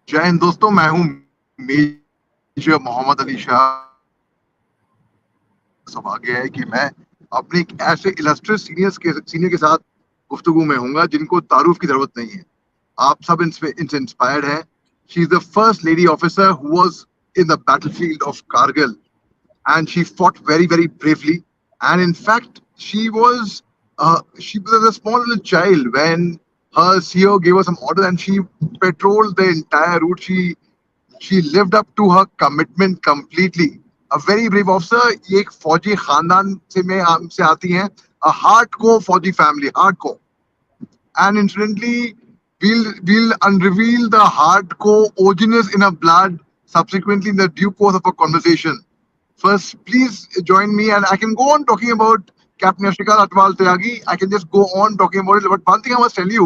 जय हिंद दोस्तों, मैं हूं मेजर मोहम्मद अली शाह। सौभाग्य है कि मैं अपने एक ऐसे इलस्ट्रियस सीनियर के साथ गुफ्तगू में हूँगा जिनको तारुफ की जरूरत नहीं है। आप सब इनसे इंस्पायर्ड हैं। She is the first lady officer who was in the battlefield of Kargil and she fought very, very bravely. And in fact, she was a small little child when her CEO gave her some orders, and she patrolled the entire route. She lived up to her commitment completely. A very brave officer. ये एक फौजी खानदान से आती हैं. A hardcore फौजी family, hardcore. And incidentally, we'll unreveal the hardcore origins in her blood subsequently in the due course of a conversation. First, please join me, and I can go on talking about Captain Yashika, Hatwal, Tyagi. I can just go on talking about it. But one thing I must tell you,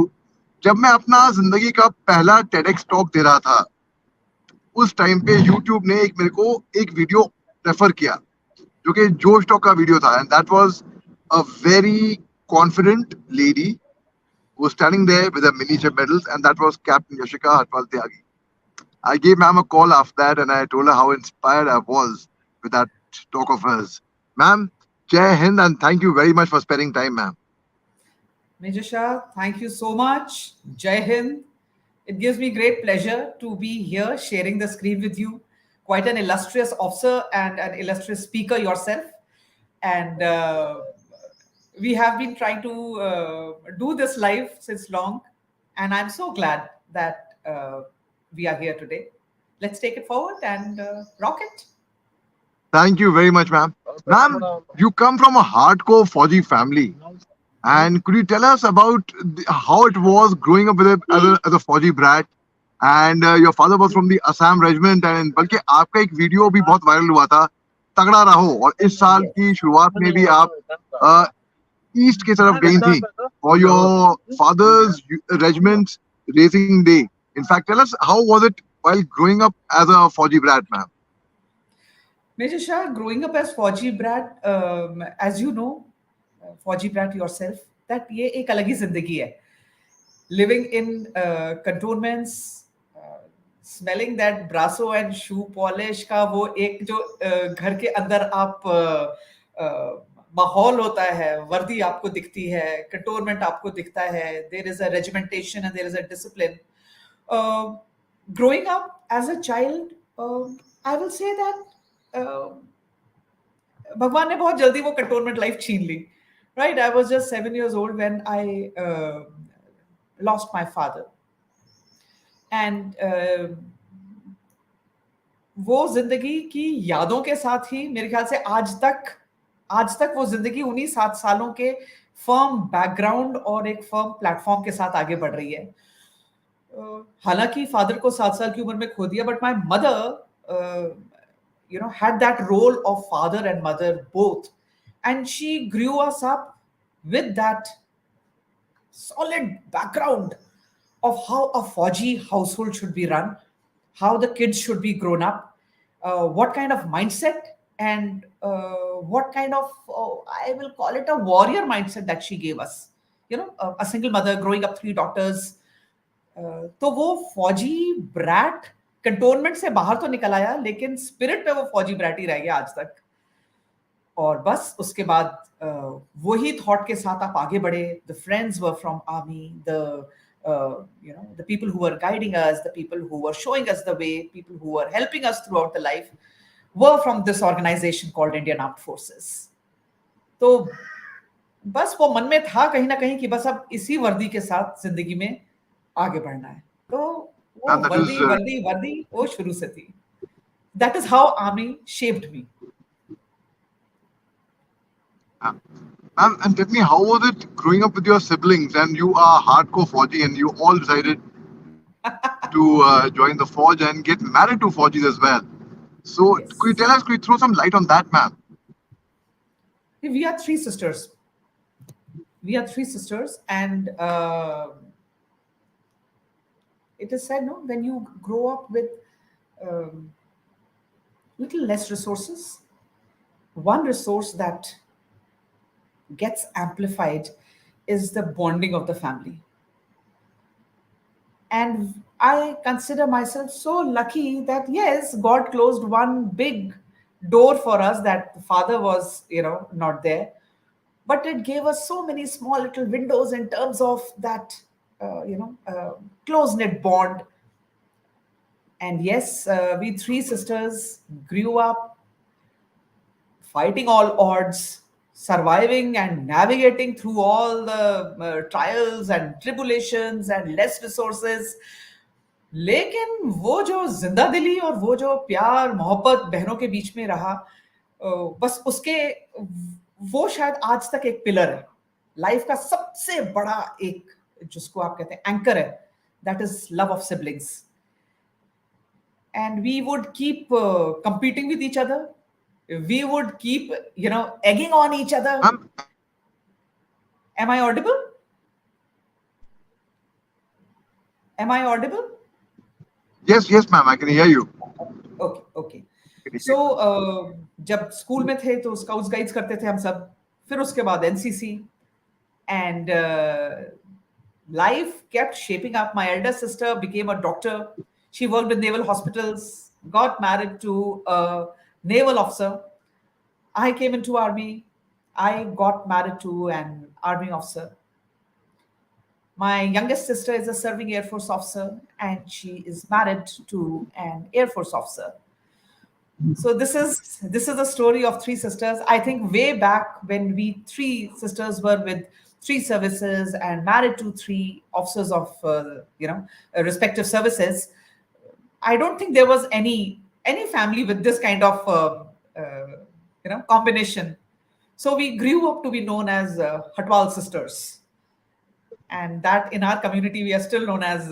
जब मैं अपना जिंदगी का पहला TEDx talk they रहा था, उस time पे YouTube ने मेरे को एक वीडियो रेफर किया जो कि जोश टॉक का वीडियो था, and that was a very confident lady who was standing there with her miniature medals, and that was Captain Yashika Hatwal Tyagi. I gave ma'am a call after that, and I told her how inspired I was with that talk of hers. Ma'am, Jai Hind, and thank you very much for spending time, ma'am. Major Shah, thank you so much. Jai Hind. It gives me great pleasure to be here sharing the screen with you. Quite an illustrious officer and an illustrious speaker yourself. And we have been trying to do this live since long. And I'm so glad that we are here today. Let's take it forward and rock it. Thank you very much, ma'am. Ma'am, you come from a hardcore Fauji family. And could you tell us about how it was growing up with as a Fauji brat? And your father was from the Assam regiment, and बल्कि आपका एक video भी बहुत viral हुआ था, तगड़ा रहो, और इस साल की शुरुआत में भी आप ईस्ट की तरफ गई थी for your father's regiment's racing day. In fact, tell us how was it while growing up as a Fauji brat, ma'am? Major Shah, growing up as Fauji brat, as you know, Fauji brat yourself, that ये एक अलग ही जिंदगी है. Living in cantonments, smelling that brasso and shoe polish का वो एक जो घर के अंदर आप माहौल होता है, वर्दी आपको दिखती है, कंटोनमेंट आपको दिखता है, there is a regimentation and there is a discipline. Growing up as a child, I will say that भगवान ने बहुत जल्दी वो कंटोनमेंट लाइफ छीन ली. Right, I was just 7 years old when I lost my father. And वो जिंदगी की यादों के साथ ही मेरे ख्याल से आज तक वो जिंदगी उन्हीं 7 सालों के फर्म बैकग्राउंड और एक फर्म प्लेटफॉर्म के साथ आगे बढ़ रही है. हालांकि फादर को 7 साल की उम्र में खो दिया, but my mother had that role of father and mother both, and she grew us up with that solid background of how a Fauji household should be run, how the kids should be grown up, what kind of mindset and what kind of, I will call it a warrior mindset that she gave us. A single mother growing up 3 daughters. तो वो फौजी brat cantonment से बाहर तो निकल आया, लेकिन spirit में वो फौजी ब्रैट ही रह गया आज तक. और बस उसके बाद वही थॉट के साथ आप आगे बढ़े. The friends were from army, the people who were guiding us, the people who were showing us the way, people who were helping us throughout the life were from this organization called Indian Armed Forces. तो बस वो मन में था कहीं ना कहीं कि बस अब इसी वर्दी के साथ जिंदगी में आगे बढ़ना है. तो वो वर्दी वो शुरू से थी. That is how army shaped me. And tell me, how was it growing up with your siblings? And you are hardcore Fauji, and you all decided to join the Forge and get married to Faujis as well. So, Yes. could you throw some light on that, ma'am? We are 3 sisters. And it is said, no, when you grow up with little less resources, one resource that gets amplified is the bonding of the family. And I consider myself so lucky that yes, God closed one big door for us, that the father was, not there. But it gave us so many small little windows in terms of that, close knit bond. And yes, we three sisters grew up fighting all odds, surviving and navigating through all the trials and tribulations and less resources. लेकिन वो जो जिंदा दिली और वो जो प्यार मोहब्बत बहनों के बीच में रहा, बस उसके वो शायद आज तक एक पिलर है, लाइफ का सबसे बड़ा एक, जिसको आप कहते हैं एंकर है, that is love of siblings. And we would keep competing with each other. We would keep, egging on each other. Am I audible? Am I audible? Yes, ma'am, I can hear you. Okay. So जब school में थे तो scouts guides करते थे हम सब, फिर उसके बाद NCC, and life kept shaping up. My elder sister became a doctor. She worked in naval hospitals, got married to a naval officer. I came into army. I got married to an army officer. My youngest sister is a serving Air Force officer, and she is married to an Air Force officer. So this is the story of three sisters. I think way back when we three sisters were with three services and married to three officers of respective services, I don't think there was any family with this kind of combination. So we grew up to be known as Hatwal sisters, and that in our community we are still known as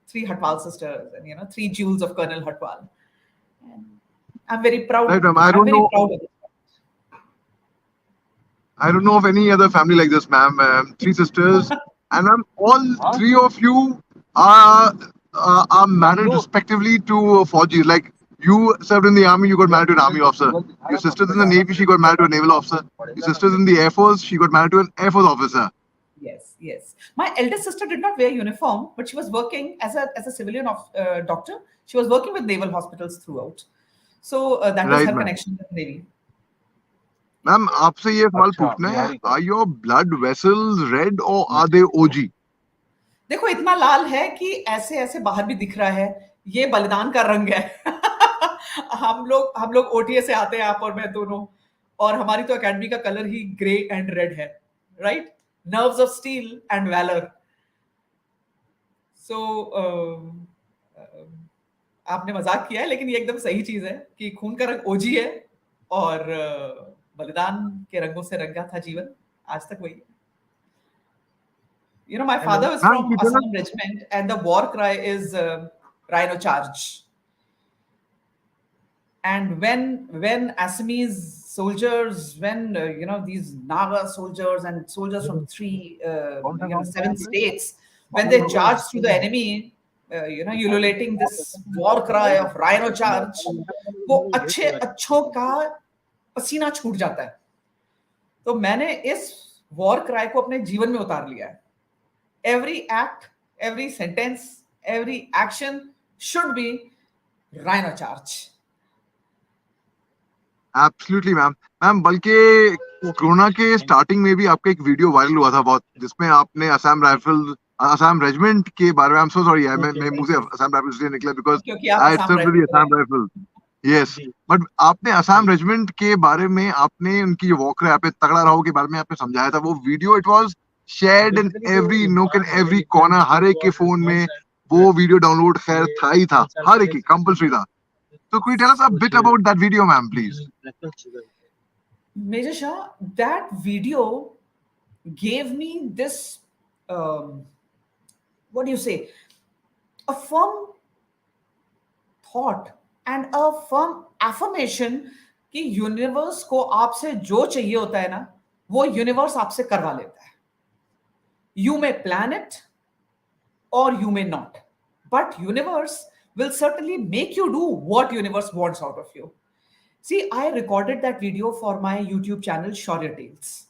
three Hatwal sisters, and three jewels of Colonel Hatwal. And I'm very proud. Right, ma'am. I'm very proud of it. I don't know of any other family like this, ma'am. Three sisters, and ma'am, all three of you are married respectively to Fauji. Like, you served in the army, you got married to an army officer. Your sister's in the navy, she got married to a naval officer. Your sister's in the air force, she got married to an air force officer. Yes. My eldest sister did not wear uniform, but she was working as a civilian doctor. She was working with naval hospitals throughout. So that was her connection with Navy. Ma'am, आपसे ये सवाल पूछना है, are your blood vessels red or are they OG? देखो, इतना लाल है कि ऐसे ऐसे बाहर भी दिख रहा है, ये बलिदान का रंग है. हम लोग ओटीए से आते हैं, आप और मैं दोनों, और हमारी तो एकेडमी का कलर ही ग्रे एंड रेड है, right? Nerves of steel and valour. So आपने मजाक किया है, लेकिन ये एकदम सही चीज है कि खून का रंग ओजी है और बलिदान के रंगों से रंगा था जीवन. आज तक वही है. My father was from Assam regiment, and the war cry is Rhino Charge. And when Assamese soldiers, when these Naga soldiers and soldiers from 7 states, when they charge through the enemy, ululating this war cry of Rhino Charge, वो अच्छों का पसीना छूट जाता है. तो मैंने इस वॉर क्राई को अपने जीवन में उतार लिया है. Every act, every sentence, every action should be Rhino Charge. Absolutely, ma'am. Ma'am, बल्कि कोरोना के स्टार्टिंग में भी आपका एक वीडियो वायरल हुआ था बहुत, जिसमें आपने असम रेजिमेंट के बारे में, आई एम सो सॉरी, मैं मुंह से असम राइफल इसलिए निकला because I serve with Assam rifle. Yes, but आपने असम रेजिमेंट के बारे में, आपने उनकी वॉकर आपने तगड़ा रहो के बारे में आपने समझाया था. वो video it was shared in every नोक एंड एवरी कॉर्नर. हर एक के फोन में वो वीडियो डाउनलोड खैर था ही था, हर एक कंपल्सरी था. So could you tell us a bit about that video, ma'am, please? Major Shah, that video gave me this, what do you say, a firm thought and a firm affirmation कि universe को आपसे जो चाहिए होता है ना, वो universe आपसे करवा लेता है. You may plan it or you may not, but universe will certainly make you do what universe wants out of you. See, I recorded that video for my YouTube channel, Shaurya Tales.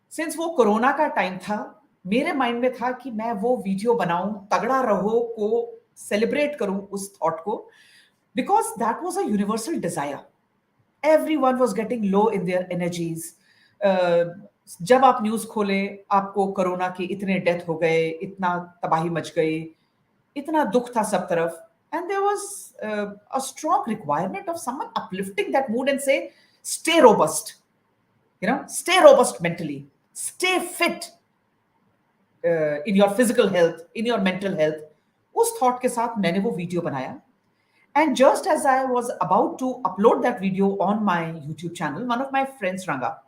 Since वो corona का time था, मेरे mind में था कि मैं वो video बनाऊं, तगड़ा रहो को सेलिब्रेट करूं उस थॉट को, because that was a universal desire. Everyone was getting low in their energies. जब आप न्यूज खोले, आपको कोरोना के इतने डेथ हो गए, इतना तबाही मच गई, इतना दुख था सब तरफ, and there was a strong requirement of someone uplifting that mood and say, stay robust, stay robust mentally, stay fit in your physical health, in your mental health. उस थॉट के साथ मैंने वो वीडियो बनाया. And just as I was about to upload that video on my YouTube channel, one of my friends rang up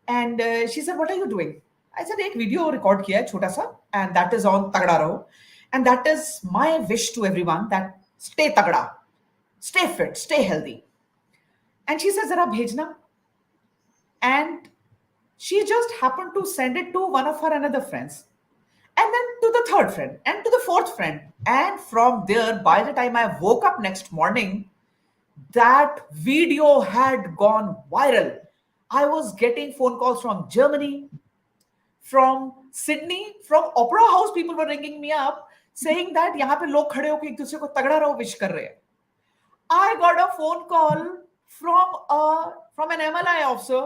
and she said, "What are you doing?" I said, "एक video record किया है छोटा सा, and that is on तगड़ा रहो, and that is my wish to everyone that stay तगड़ा, stay fit, stay healthy." And she said, "जरा भेजना." And she just happened to send it to one of her another friends, and then to the third friend, and to the fourth friend. And from there, by the time I woke up next morning, that video had gone viral. I was getting phone calls from Germany, from Sydney, from Opera House. People were ringing me up saying that यहाँ पे लोग खड़े होकर एक दूसरे को तगड़ा रहो विश कर रहे हैं. I got a phone call from an MLI officer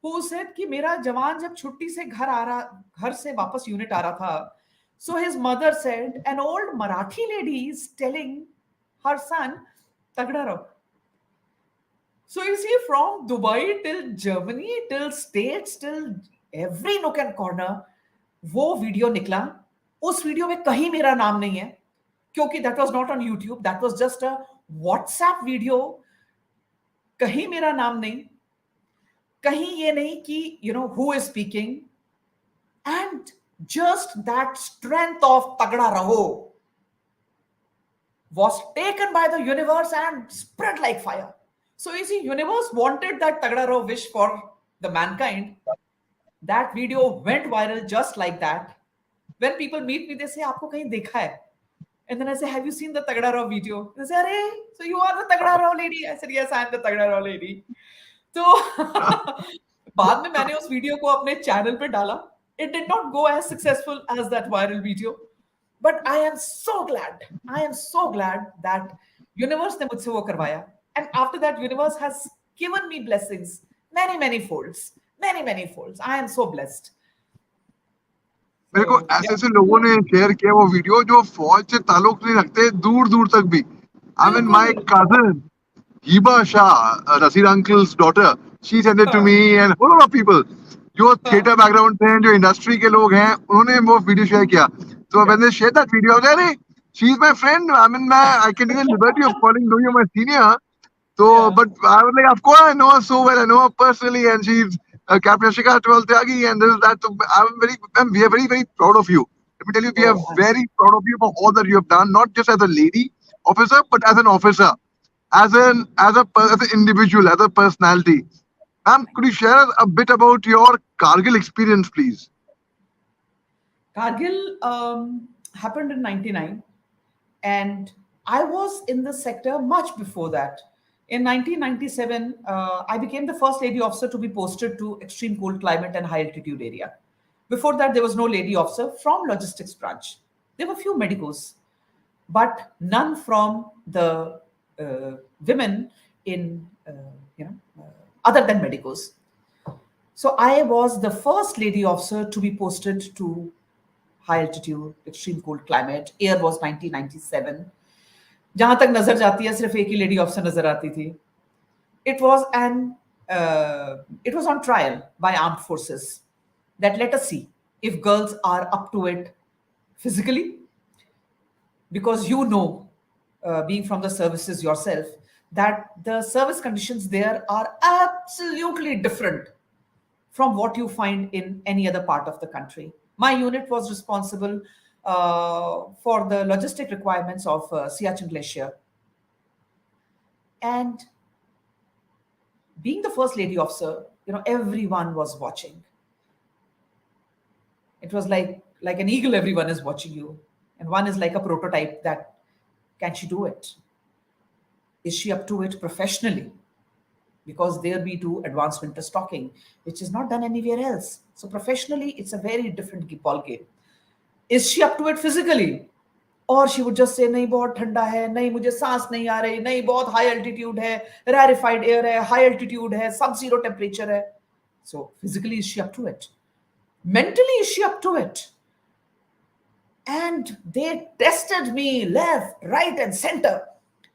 who said कि मेरा जवान जब छुट्टी से घर से वापस यूनिट आ रहा था, so his mother said an old Marathi lady is telling her son तगड़ा रहो. So you see, from Dubai till Germany, till States, till every nook and corner, वो वीडियो निकला. उस वीडियो में कहीं मेरा नाम नहीं है, क्योंकि that was not on YouTube, that was just a WhatsApp video. कहीं मेरा नाम नहीं, कहीं ये नहीं कि who is speaking, and just that strength of तगड़ा रहो was taken by the universe and spread like fire. So you see, universe wanted that tagda raho wish for the mankind. That video went viral just like that. When people meet me, they say, "Aapko kahin dekha hai?" And then I say, "Have you seen the tagda raho video?" They say, "Arey, so you are the tagda raho lady?" I said, "Yes, I am the tagda raho lady." तो बाद में मैंने उस video को अपने channel पे डाला. It did not go as successful as that viral video. But I am so glad that universe ने मुझसे वो करवाया. And after that, universe has given me blessings, many folds, many folds. I am so blessed. मेरे को So, ऐसे yeah, ऐसे लोगों ने शेयर किया वो वीडियो जो फौज से ताल्लुक नहीं रखते दूर दूर तक भी. आई मीन माय बिल्कुल. cousin Hiba Shah, Nasir uncle's daughter, she sent it to हाँ, me and a whole lot of people जो थिएटर बैकग्राउंड से हैं, जो इंडस्ट्री के लोग हैं, उन्होंने वो वीडियो शेयर किया. तो yeah, when they shared that video, I was like, अरे, she is my friend. I mean, I can take the liberty of calling you my senior. So, yeah. but I was like, of course, I know her so well. I know her personally, and she's Capt. Yashika, Hatwal, Tyagi, and this is that. So we are very proud of you. Let me tell you, we are Oh, very proud of you for all that you have done, not just as a lady officer, but as an officer, as an individual, as a personality. Ma'am, could you share a bit about your Kargil experience, please? Kargil happened in '99, and I was in the sector much before that. In 1997, I became the first lady officer to be posted to extreme cold climate and high altitude area. Before that, there was no lady officer from logistics branch. There were few medicos, but none from the women in other than medicos. So I was the first lady officer to be posted to high altitude, extreme cold climate. Year was 1997. जहां तक नजर जाती है सिर्फ एक ही lady officer नजर आती थी. It was it was on trial by armed forces that let us see if girls are up to it physically, because being from the services yourself, that the service conditions there are absolutely different from what you find in any other part of the country. My unit was responsible for the logistic requirements of Siachen Glacier. And being the first lady officer, everyone was watching. It was like an eagle, everyone is watching you. And one is like a prototype that, can she do it? Is she up to it professionally? because there we do advanced winter stocking, which is not done anywhere else. So professionally, it's a very different ball game. Is she up to it physically? Or she would just say, नहीं बहुत ठंडा है, नहीं मुझे सांस नहीं आ रही, नहीं बहुत high altitude है, rarefied air है, high altitude है, sub-zero temperature है. So physically, is she up to it? Mentally, is she up to it? And they tested me left, right, and center.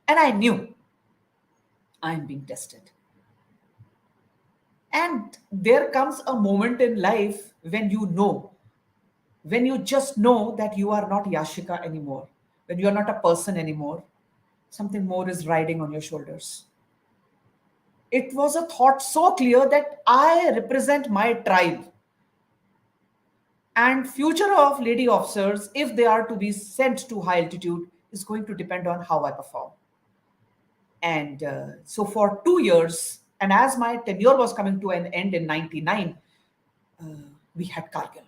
And I knew I'm being tested. And there comes a moment in life when you just know that you are not Yashika anymore, when you are not a person anymore, something more is riding on your shoulders. It was a thought so clear that I represent my tribe. And future of lady officers, if they are to be sent to high altitude, is going to depend on how I perform. And so for 2 years, and as my tenure was coming to an end in 99, we had Kargil.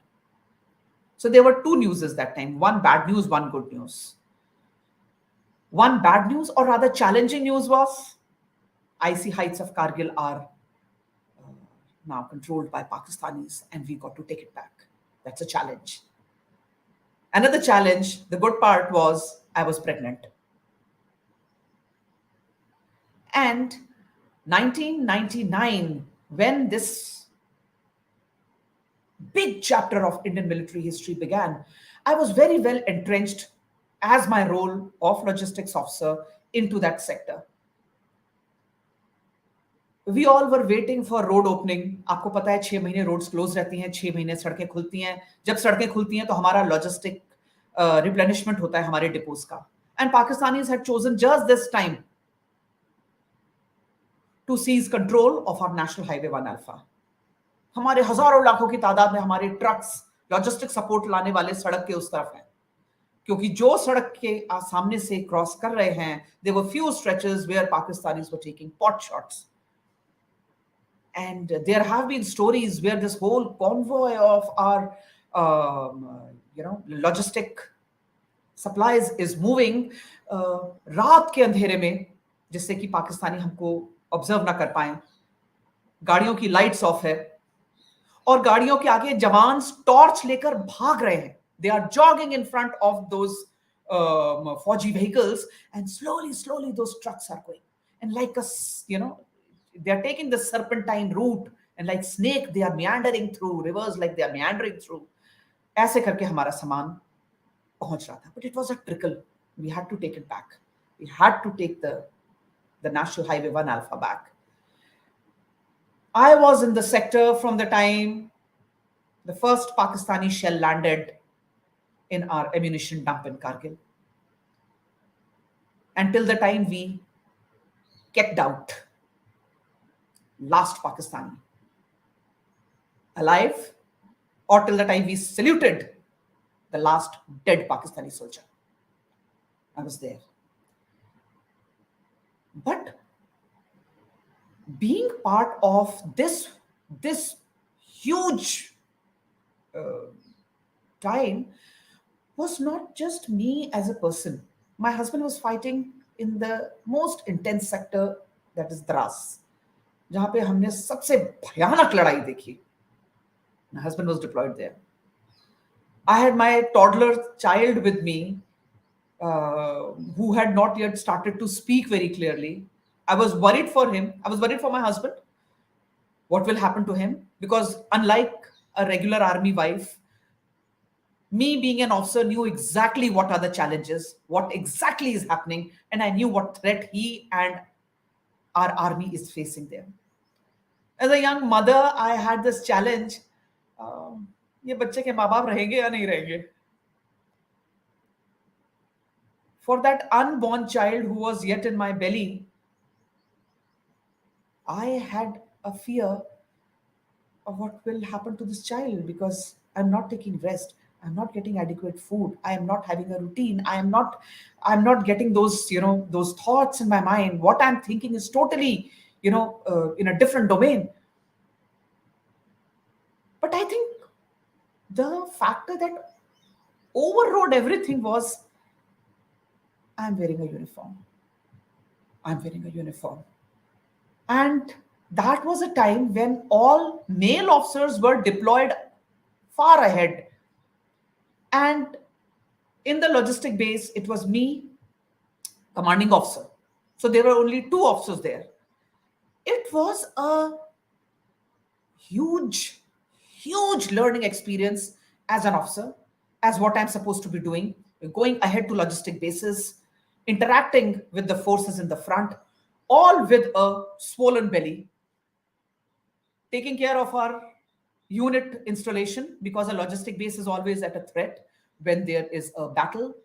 So there were two newses that time, one bad news, one good news. One bad news, or rather challenging news, was icy heights of Kargil are now controlled by Pakistanis and we got to take it back. That's a challenge. Another challenge, the good part was I was pregnant. And 1999, when this big chapter of Indian military history began, I was very well entrenched as my role of logistics officer into that sector. We all were waiting for road opening. आपको पता है 6 महीने roads close रहती हैं, 6 महीने सड़कें खुलती हैं. जब सड़कें खुलती हैं तो हमारा logistic replenishment होता है हमारे depots का. And Pakistanis had chosen just this time to seize control of our National Highway 1 Alpha. हमारे हजारों लाखों की तादाद में हमारे ट्रक्स लॉजिस्टिक सपोर्ट लाने वाले सड़क के उस तरफ हैं, क्योंकि जो सड़क के सामने से क्रॉस कर रहे हैं, there were few stretches where Pakistanis were taking pot shots. And there have been stories where this whole convoy of our logistic supplies is moving रात के अंधेरे में, जिससे कि पाकिस्तानी हमको ऑब्जर्व ना कर पाए. गाड़ियों की लाइट्स ऑफ है और गाड़ियों के आगे जवान टॉर्च लेकर भाग रहे हैं. They are jogging in front of those Fauji vehicles, and slowly those trucks are going. And like they are taking the serpentine route, and like snake, they are meandering through rivers, like they are meandering through. ऐसे करके हमारा सामान पहुंच रहा था. But it was a trickle. We had to take it back. We had to take the National Highway 1 Alpha back. I was in the sector from the time the first Pakistani shell landed in our ammunition dump in Kargil, until the time we kicked out last Pakistani alive, or till the time we saluted the last dead Pakistani soldier. I was there. But being part of this huge time was not just me as a person. My husband was fighting in the most intense sector, that is Dras, जहां पे हमने सबसे भयानक लड़ाई देखी. My husband was deployed there. I had my toddler child with me, who had not yet started to speak very clearly. I was worried for him. I was worried for my husband. What will happen to him? Because unlike a regular army wife, me being an officer knew exactly what are the challenges, what exactly is happening, and I knew what threat he and our army is facing there. As a young mother, I had this challenge. ये बच्चे के माँ बाप रहेंगे या नहीं रहेंगे? For that unborn child who was yet in my belly, I had a fear of what will happen to this child, because I'm not taking rest. I'm not getting adequate food. I am not having a routine. I'm not getting those, those thoughts in my mind. What I'm thinking is totally, in a different domain. But I think the factor that overrode everything was, I'm wearing a uniform. I'm wearing a uniform. And that was a time when all male officers were deployed far ahead. And in the logistic base, it was me, commanding officer. So there were only two officers there. It was a huge, huge learning experience as an officer, as what I'm supposed to be doing, going ahead to logistic bases, interacting with the forces in the front, all with a swollen belly, taking care of our unit installation, because a logistic base is always at a threat when there is a battle,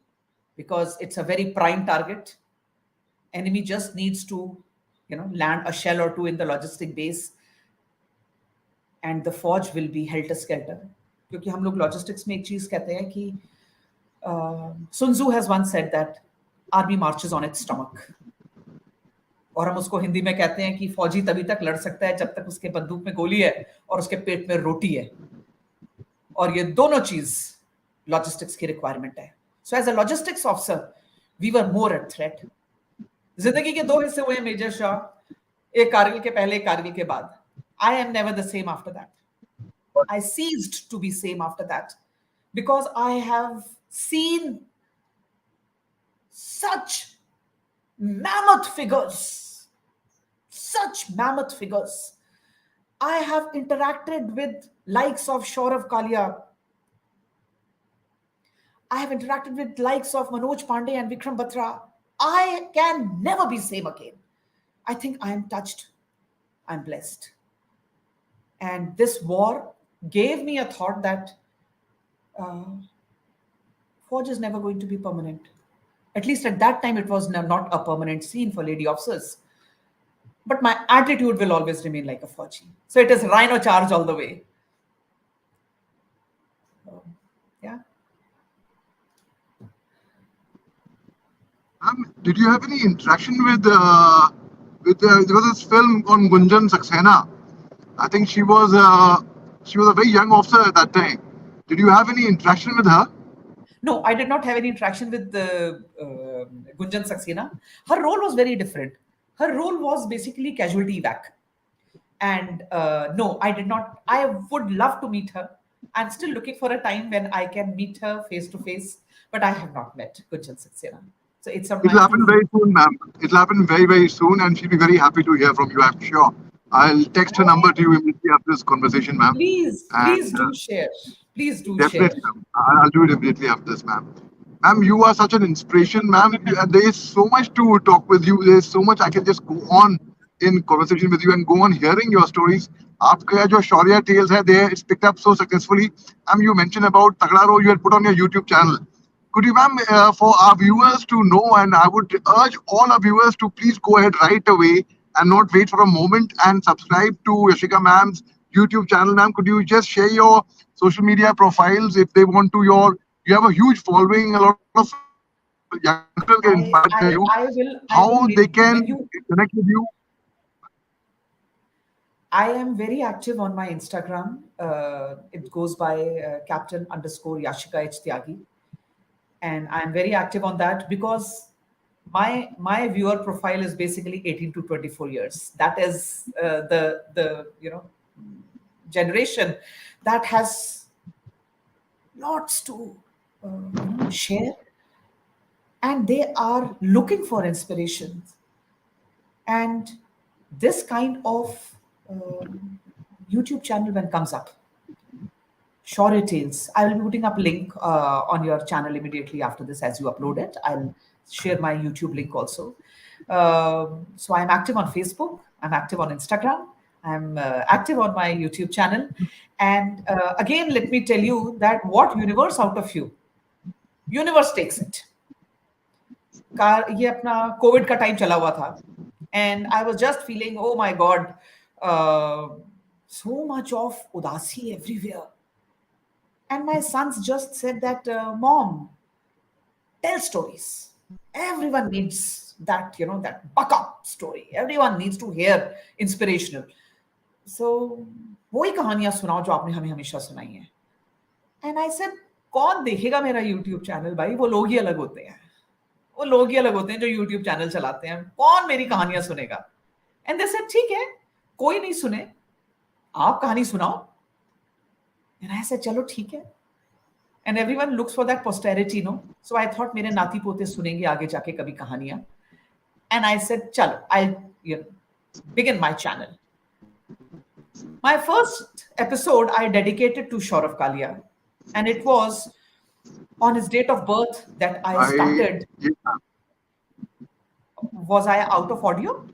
because it's a very prime target. Enemy just needs to, land a shell or two in the logistic base, and the forge will be helter skelter. क्योंकि हम लोग logistics में एक चीज कहते हैं कि Sun Tzu has once said that army marches on its stomach. और हम उसको हिंदी में कहते हैं कि फौजी तभी तक लड़ सकता है जब तक उसके बंदूक में गोली है और उसके पेट में रोटी है, और ये दोनों चीज लॉजिस्टिक्स की रिक्वायरमेंट है. So as a logistics officer we were more at threat. जिंदगी के दो हिस्से हुए मेजर शाह, एक कारगिल के पहले, एक कारगिल के बाद. I am never the same after that. I ceased to be same after that, because I have seen such mammoth figures, I have interacted with likes of Shaurav Kalia. I have interacted with likes of Manoj Pandey and Vikram Batra. I can never be same again. I think I am touched. I'm blessed. And this war gave me a thought that forge is never going to be permanent. At least at that time, it was not a permanent scene for lady officers. But my attitude will always remain like a forge. So it is rhino charge all the way. Yeah. Did you have any interaction with there was this film on Gunjan Saxena? I think she was a very young officer at that time. Did you have any interaction with her? No, I did not have any interaction with Gunjan Saxena. Her role was very different. Her role was basically casualty evac. And no, I did not. I would love to meet her. I'm still looking for a time when I can meet her face to face, but I have not met Gunjan Saxena. So it'll happen very soon, ma'am. It'll happen very, very soon, and she'll be very happy to hear from you, I'm sure. I'll text her number to you immediately after this conversation, ma'am. Please do share. Please do definitely, share. I'll do it immediately after this, ma'am. Ma'am, you are such an inspiration, ma'am. There is so much to talk with you. There is so much I can just go on in conversation with you and go on hearing your stories. Aapka jo Shaurya tales hai, it's picked up so successfully. Ma'am, you mentioned about Tagraro you had put on your YouTube channel. Could you, ma'am, for our viewers to know, and I would urge all our viewers to please go ahead right away and not wait for a moment and subscribe to Yashika ma'am's YouTube channel, ma'am. Could you just share your social media profiles if they want to? You have a huge following, a lot of youngsters get inspired by you. How they can connect with you? I am very active on my Instagram. It goes by Captain_Yashika H Tyagi. And I'm very active on that because my viewer profile is basically 18 to 24 years. That is the generation that has lots to share, and they are looking for inspiration. And this kind of YouTube channel when comes up, Shaurya Tales, I will be putting up a link on your channel immediately after this as you upload it. I'll share my YouTube link also. So I'm active on Facebook. I'm active on Instagram. I'm active on my YouTube channel. And again, let me tell you that what universe out of you, universe takes it. ये अपना COVID का time चला हुआ था. And I was just feeling, oh my God, so much of udasi everywhere. And my sons just said that, Mom, tell stories. Everyone needs that, that buck up story. Everyone needs to hear inspirational. So, वही कहानियां सुनाओ जो आपने हमें हमेशा सुनाई हैं. And I said, कौन देखेगा मेरा YouTube चैनल भाई? वो लोग ही अलग होते हैं. वो लोग ही अलग होते हैं जो YouTube चैनल चलाते हैं. कौन मेरी कहानियां सुनेगा? And they said, ठीक है, कोई नहीं सुने, आप कहानी सुनाओ. And I said, चलो ठीक है. And everyone looks for that posterity, no? So I thought मेरे नाती पोते सुनेंगे आगे जाके कभी कहानियां. And I said, चलो, I'll begin my channel. My first episode I dedicated to Shaurav Kalia, and it was on his date of birth that I started. Yes, ma'am. Was I out of audio?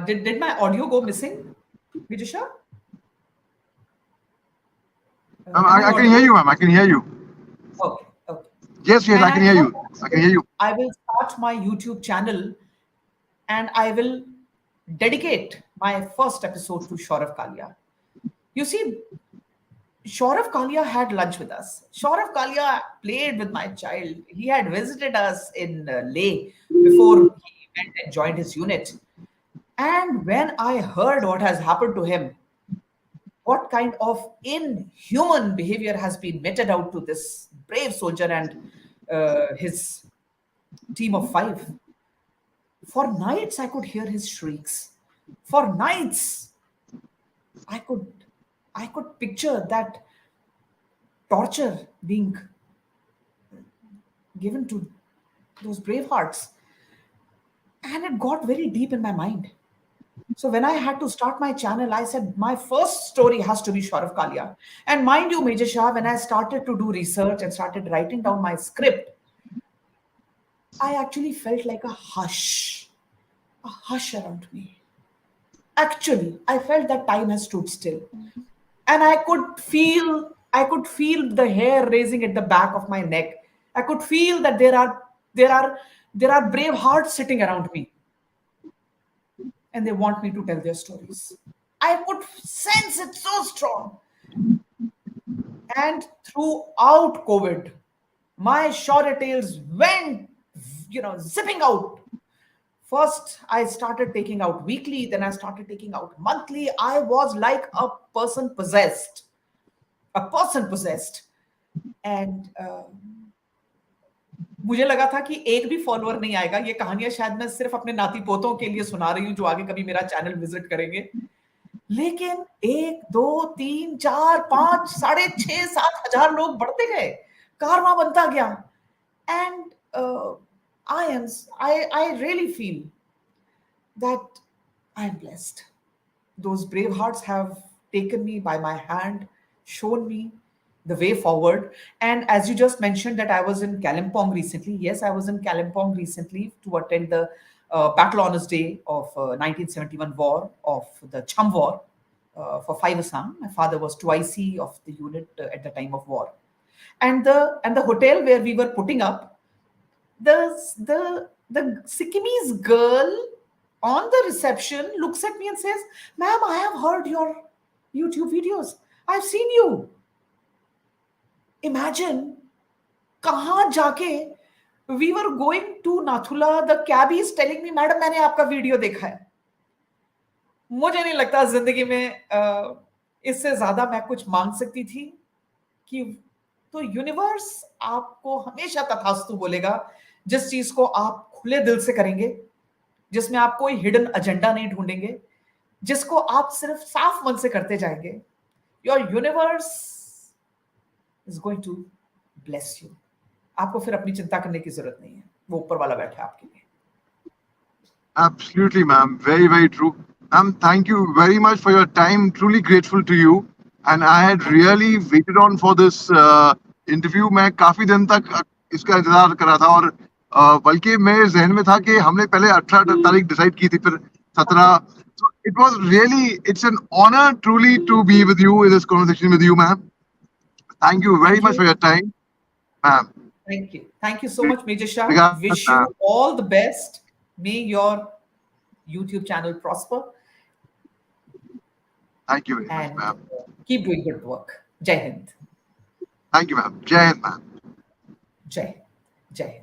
Did my audio go missing, Major Shah? I can hear you, ma'am. I can hear you. Okay, okay. Yes, And I can hear you. I can hear you. I will start my YouTube channel and I will dedicate my first episode to Shaurav Kalia. You see, Shaurav Kalia had lunch with us. Shaurav Kalia played with my child. He had visited us in Leh before he went and joined his unit. And when I heard what has happened to him, what kind of inhuman behavior has been meted out to this brave soldier and his team of 5. For nights, I could hear his shrieks. For nights, I could picture that torture being given to those brave hearts. And it got very deep in my mind. So when I had to start my channel, I said my first story has to be Shaurav Kalia. And mind you, Major Shah, when I started to do research and started writing down my script, I actually felt like a hush around me. Actually, I felt that time has stood still. And I could feel the hair raising at the back of my neck. I could feel that there are brave hearts sitting around me and they want me to tell their stories. I could sense it so strong. And throughout COVID, my short tales went, zipping out. First, I started taking out weekly, then I started taking out monthly. I was like a person possessed. A person possessed. And मुझे लगा था कि एक भी follower नहीं आएगा. ये कहानियां शायद मैं सिर्फ अपने नाती पोतों के लिए सुना रही हूं जो आगे कभी मेरा चैनल विजिट करेंगे. लेकिन 1, 2, 3, 4, 5, 6.5, 7,000 लोग बढ़ते गए. कारवां बनता गया. And I really feel that I am blessed. Those brave hearts have taken me by my hand, shown me the way forward. And as you just mentioned that I was in Kalimpong recently. Yes, I was in Kalimpong recently to attend the Battle Honors Day of 1971 war, of the Cham War for 5 Assam. My father was 2IC of the unit at the time of war. And the hotel where we were putting up, the Sikkimese girl on the reception looks at me and says, "Ma'am, I have heard your YouTube videos. I've seen you." Imagine, kahan jaake, we were going to Nathula, the cabbie is telling me, "Madam, मैंने आपका video देखा है." मुझे नहीं लगता जिंदगी में इससे ज्यादा मैं कुछ मांग सकती थी. कि तो यूनिवर्स आपको हमेशा तथास्तु बोलेगा जिस चीज को आप खुले दिल से करेंगे, जिसमें आप कोई हिडन एजेंडा नहीं ढूंढेंगे, जिसको आप सिर्फ साफ मन से करते जाएंगे. Your universe is going to bless you. आपको फिर अपनी चिंता करने की जरूरत नहीं है. वो ऊपर वाला बैठा है आपके लिए. Absolutely, ma'am. Very, very true. Ma'am, thank you very much for your time. Truly grateful to you. And I had really waited on for this interview. मैं काफी दिन तक इसका इंतजार कर रहा था और बल्कि मेरे जहन में था कि हमने पहले 18 तारीख डिसाइड की थी, फिर 17. So it was really, it's an honor truly to be with you in this conversation with you, ma'am. Thank you very much for your time, ma'am. Thank you. Thank you so much, Major Shah. Regards, Wish you all the best. May your YouTube channel prosper. Thank you very much, And ma'am. keep doing good work. Jai Hind. Thank you, ma'am. Jai Hind, ma'am. Jai Hind. Jai Hind.